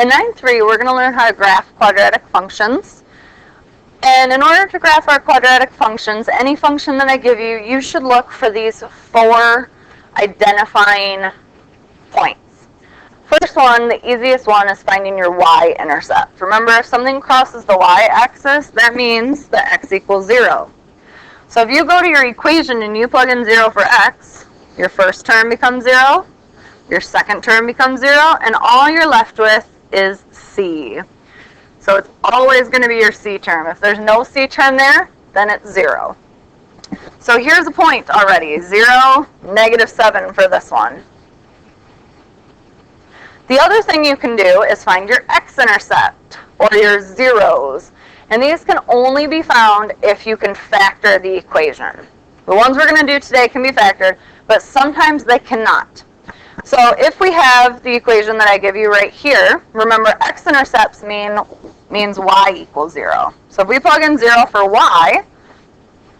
In 9.3, we're going to learn how to graph quadratic functions. And in order to graph our quadratic functions, any function that I give you, you should look for these 4 identifying points. First one, the easiest one, is finding your y-intercept. Remember, if something crosses the y-axis, that means that x equals 0. So if you go to your equation and you plug in 0 for x, your first term becomes 0, your second term becomes 0, and all you're left with is c. So it's always going to be your c term. If there's no c term there, then it's 0. So here's a point already, 0, -7 for this one. The other thing you can do is find your x-intercept, or your zeros. And these can only be found if you can factor the equation. The ones we're going to do today can be factored, but sometimes they cannot. So if we have the equation that I give you right here, remember x-intercepts means y equals 0. So if we plug in 0 for y,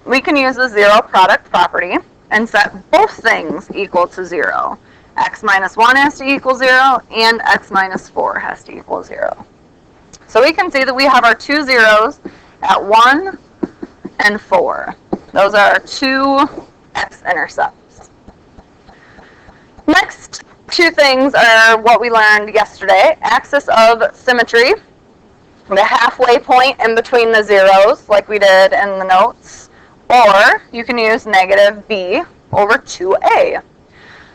we can use the zero product property and set both things equal to 0. X minus 1 has to equal 0, and x minus 4 has to equal 0. So we can see that we have our 2 zeros at 1 and 4. Those are our 2 x-intercepts. Next 2 things are what we learned yesterday. Axis of symmetry, the halfway point in between the zeros, like we did in the notes. Or you can use -b over 2a.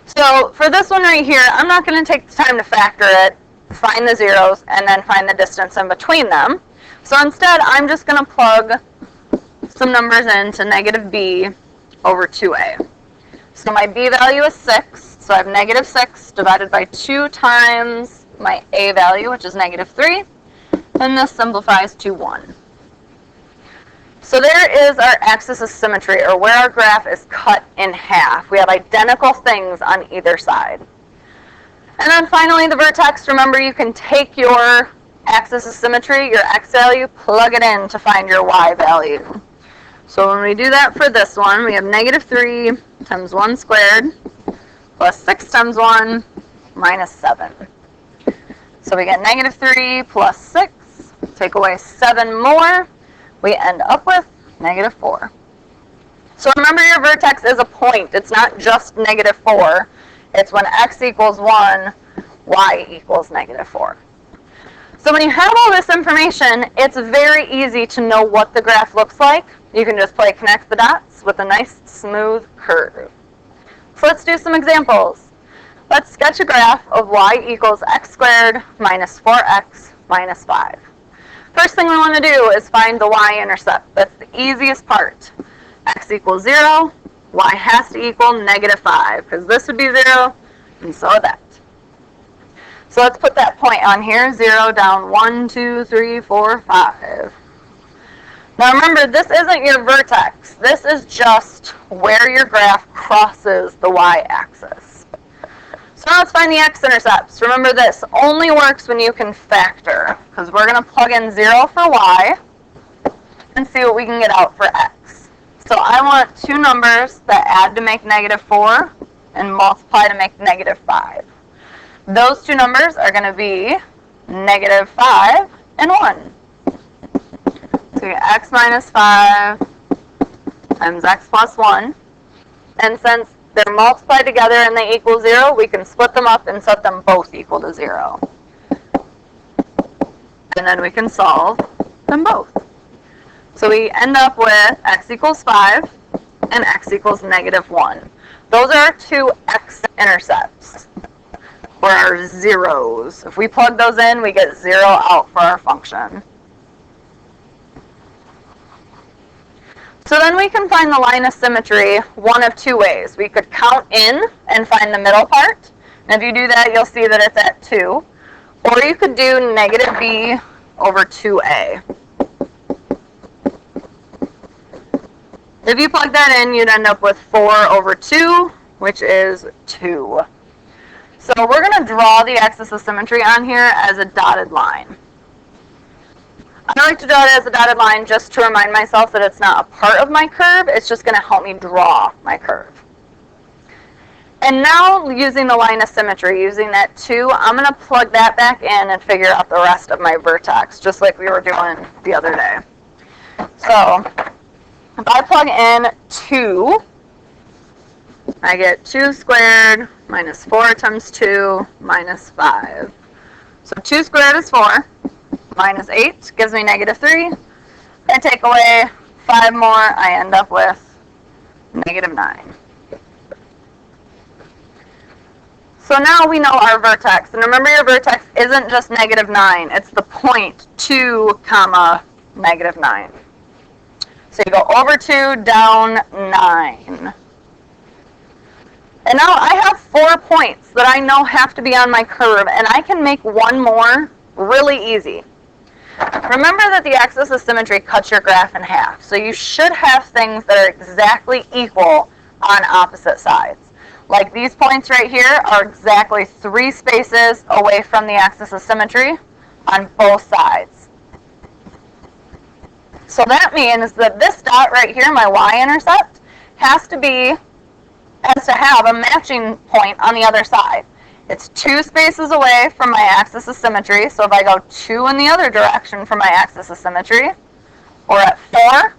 So for this one right here, I'm not going to take the time to factor it, find the zeros, and then find the distance in between them. So instead, I'm just going to plug some numbers into -b over 2a. So my b value is 6, so I have -6 divided by 2 times my a value, which is -3, and this simplifies to 1. So there is our axis of symmetry, or where our graph is cut in half. We have identical things on either side. And then finally, the vertex. Remember, you can take your axis of symmetry, your x value, plug it in to find your y value. So when we do that for this one, we have -3 times 1 squared plus 6 times 1 minus 7. So we get -3 plus 6, take away 7 more, we end up with -4. So remember, your vertex is a point. It's not just -4. It's when x equals 1, y equals -4. So when you have all this information, it's very easy to know what the graph looks like. You can just play connect the dots with a nice smooth curve. So let's do some examples. Let's sketch a graph of y equals x squared minus 4x minus 5. First thing we want to do is find the y-intercept. That's the easiest part. X equals 0, y has to equal -5, because this would be 0, and so that. So let's put that point on here, 0 down 1, 2, 3, 4, 5. Now remember, this isn't your vertex. This is just where your graph crosses the y-axis. So now let's find the x-intercepts. Remember, this only works when you can factor, because we're going to plug in 0 for y and see what we can get out for x. So I want 2 numbers that add to make -4 and multiply to make -5. Those 2 numbers are going to be -5 and 1. So we get x minus 5 times x plus 1. And since they're multiplied together and they equal 0, we can split them up and set them both equal to 0. And then we can solve them both. So we end up with x equals 5 and x equals -1. Those are our 2 x-intercepts, or our zeros. If we plug those in, we get 0 out for our function. So then we can find the line of symmetry one of 2 ways. We could count in and find the middle part. And if you do that, you'll see that it's at 2. Or you could do -b over 2a. If you plug that in, you'd end up with 4 over 2, which is 2. So we're going to draw the axis of symmetry on here as a dotted line. I like to draw it as a dotted line just to remind myself that it's not a part of my curve. It's just going to help me draw my curve. And now, using the line of symmetry, using that 2, I'm going to plug that back in and figure out the rest of my vertex, just like we were doing the other day. So, if I plug in 2, I get 2 squared minus 4 times 2 minus 5. So 2 squared is 4, minus 8 gives me negative 3. I take away 5 more, I end up with negative 9. So now we know our vertex. And remember, your vertex isn't just negative 9. It's the point 2 comma negative 9. So you go over 2, down 9. And now I have 4 points that I know have to be on my curve, and I can make one more really easy. Remember that the axis of symmetry cuts your graph in half, so you should have things that are exactly equal on opposite sides. Like these points right here are exactly 3 spaces away from the axis of symmetry on both sides. So that means that this dot right here, my y-intercept, has to have a matching point on the other side. It's 2 spaces away from my axis of symmetry, so if I go 2 in the other direction from my axis of symmetry, or at 4,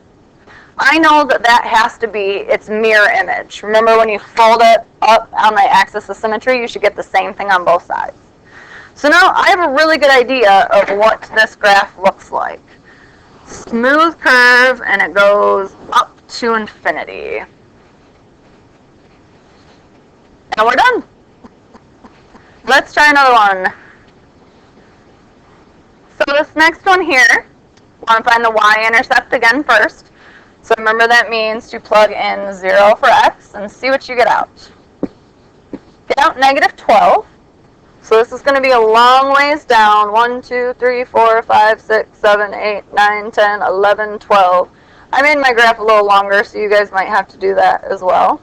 I know that that has to be its mirror image. Remember, when you fold it up on the axis of symmetry, you should get the same thing on both sides. So now I have a really good idea of what this graph looks like. Smooth curve, and it goes up to infinity. And we're done. Let's try another one. So this next one here, I want to find the y-intercept again first. So remember, that means to plug in 0 for x and see what you get out. Get out negative 12. So this is going to be a long ways down. 1, 2, 3, 4, 5, 6, 7, 8, 9, 10, 11, 12. I made my graph a little longer, so you guys might have to do that as well.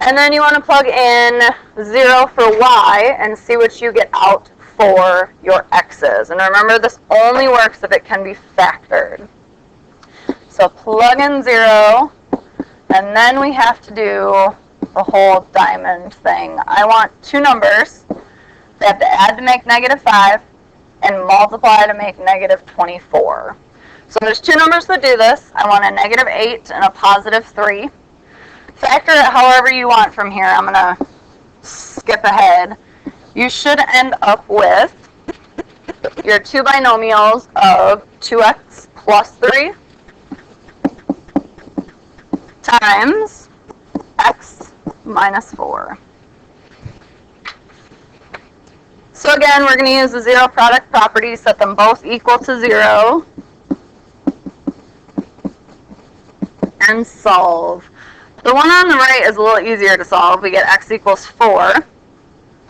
And then you want to plug in 0 for y and see what you get out for your x's. And remember, this only works if it can be factored. So plug in 0, and then we have to do the whole diamond thing. I want 2 numbers. They have to add to make negative 5 and multiply to make negative 24. So there's 2 numbers that do this. I want a negative 8 and a positive 3. Factor it however you want from here. I'm going to skip ahead. You should end up with your 2 binomials of 2x plus 3 times x minus 4. So again, we're going to use the 0 product property, set them both equal to 0, and solve. The one on the right is a little easier to solve. We get x equals 4.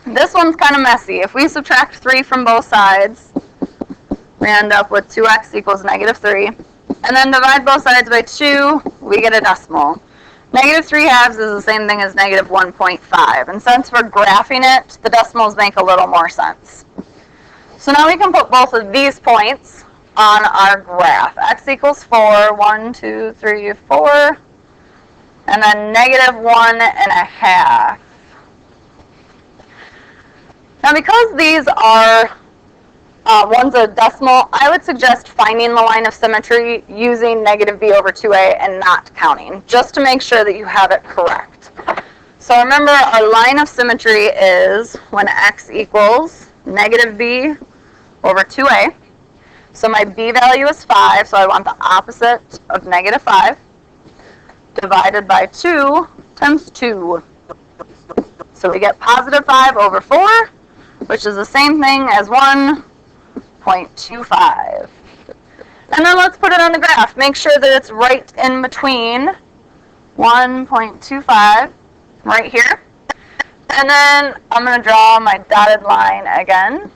This one's kind of messy. If we subtract 3 from both sides, we end up with 2x equals negative 3. And then divide both sides by 2, we get a decimal. Negative 3 halves is the same thing as negative 1.5. And since we're graphing it, the decimals make a little more sense. So now we can put both of these points on our graph. X equals 4, 1, 2, 3, 4, and then negative 1.5. Now because these are one's a decimal, I would suggest finding the line of symmetry using negative b over 2a and not counting, just to make sure that you have it correct. So remember, our line of symmetry is when x equals negative b over 2a. So my b value is 5, so I want the opposite of negative 5, divided by 2 times 2. So we get positive 5 over 4, which is the same thing as 1.25. And then let's put it on the graph. Make sure that it's right in between 1.25 right here. And then I'm going to draw my dotted line again.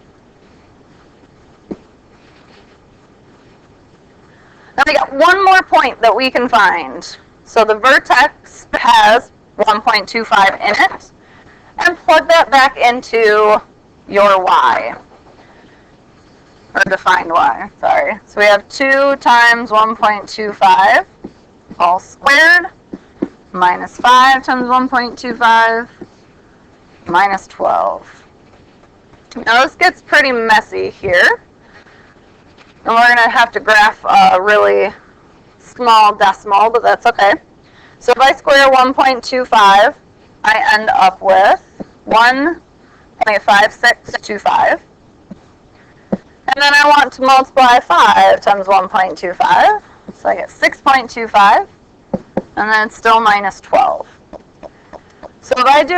Now we got one more point that we can find. So the vertex has 1.25 in it. And plug that back into your y. Or defined y, sorry. So we have 2 times 1.25 all squared minus 5 times 1.25, minus 12. Now this gets pretty messy here, and we're going to have to graph a really small decimal, but that's okay. So if I square 1.25, I end up with 1.5625. And then I want to multiply 5 times 1.25. So I get 6.25, and then it's still minus 12. So if I do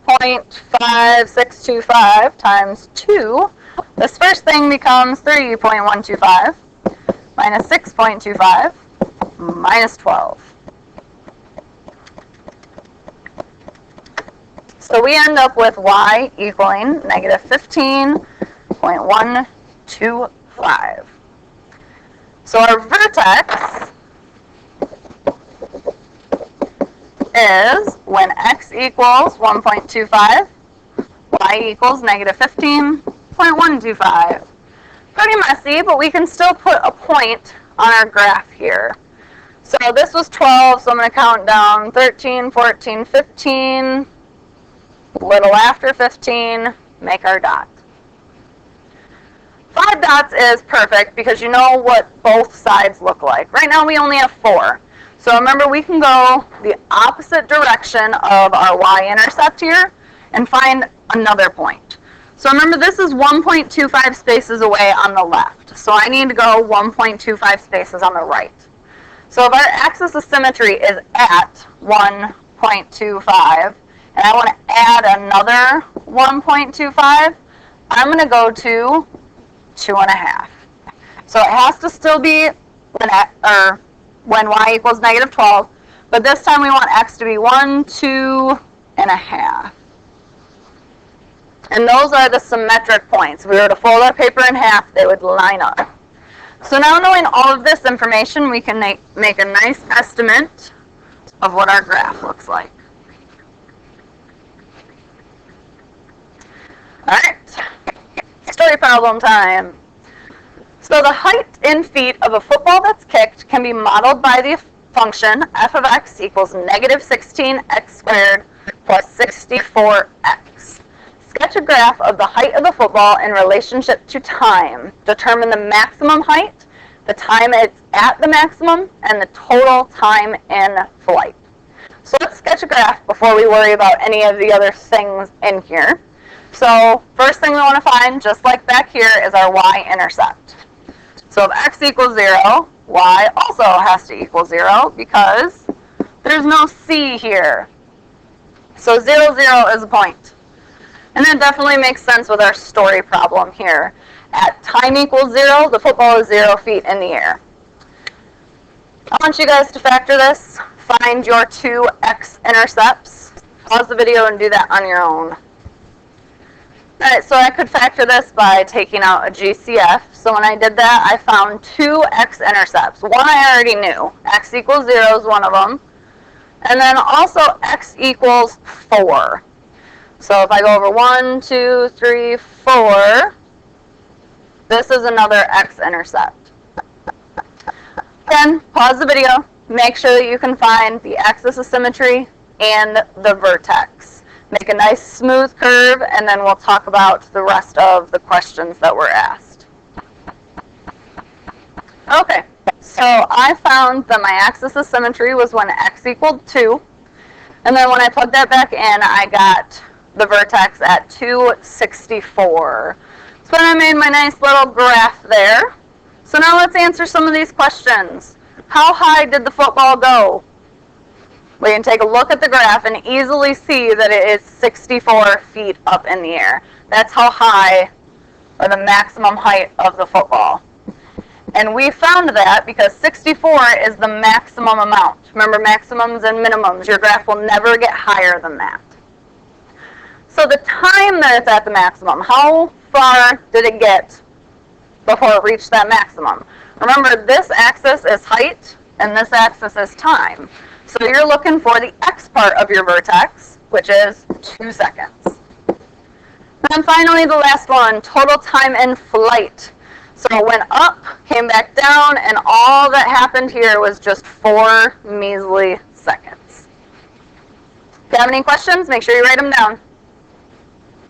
1.5625 times 2, this first thing becomes 3.125 minus 6.25 minus 12. So we end up with y equaling negative 15.125. So our vertex is when x equals 1.25, y equals negative 15.125. Pretty messy, but we can still put a point on our graph here. So this was 12, so I'm going to count down 13, 14, 15, a little after 15, make our dot. 5 dots is perfect because you know what both sides look like. Right now we only have 4. So remember, we can go the opposite direction of our y-intercept here and find another point. So remember, this is 1.25 spaces away on the left. So I need to go 1.25 spaces on the right. So if our axis of symmetry is at 1.25, and I want to add another 1.25, I'm going to go to 2.5. So it has to still be when y equals negative 12, but this time we want x to be 1, 2.5. And those are the symmetric points. If we were to fold our paper in half, they would line up. So now knowing all of this information, we can make a nice estimate of what our graph looks like. All right, story problem time. So the height in feet of a football that's kicked can be modeled by the function f of x equals negative 16x squared plus 64x. Sketch a graph of the height of the football in relationship to time. Determine the maximum height, the time it's at the maximum, and the total time in flight. So let's sketch a graph before we worry about any of the other things in here. So first thing we want to find, just like back here, is our y-intercept. So if x equals 0, y also has to equal 0 because there's no c here. So 0, 0 is a point. And that definitely makes sense with our story problem here. At time equals 0, the football is 0 feet in the air. I want you guys to factor this. Find your 2 x-intercepts. Pause the video and do that on your own. Alright, so I could factor this by taking out a GCF. So when I did that, I found 2 x-intercepts. One I already knew. X equals 0 is one of them. And then also x equals 4. So if I go over 1, 2, 3, 4, this is another x-intercept. Then pause the video. Make sure that you can find the axis of symmetry and the vertex. Make a nice smooth curve, and then we'll talk about the rest of the questions that were asked. Okay, so I found that my axis of symmetry was when x equaled 2, and then when I plugged that back in, I got the vertex at 264. So then I made my nice little graph there. So now let's answer some of these questions. How high did the football go? We can take a look at the graph and easily see that it is 64 feet up in the air. That's how high, or the maximum height of the football. And we found that because 64 is the maximum amount. Remember, maximums and minimums. Your graph will never get higher than that. So the time that it's at the maximum, how far did it get before it reached that maximum? Remember, this axis is height, and this axis is time. So you're looking for the x part of your vertex, which is 2 seconds. And then finally, the last one, total time in flight. So it went up, came back down, and all that happened here was just 4 measly seconds. If you have any questions, make sure you write them down.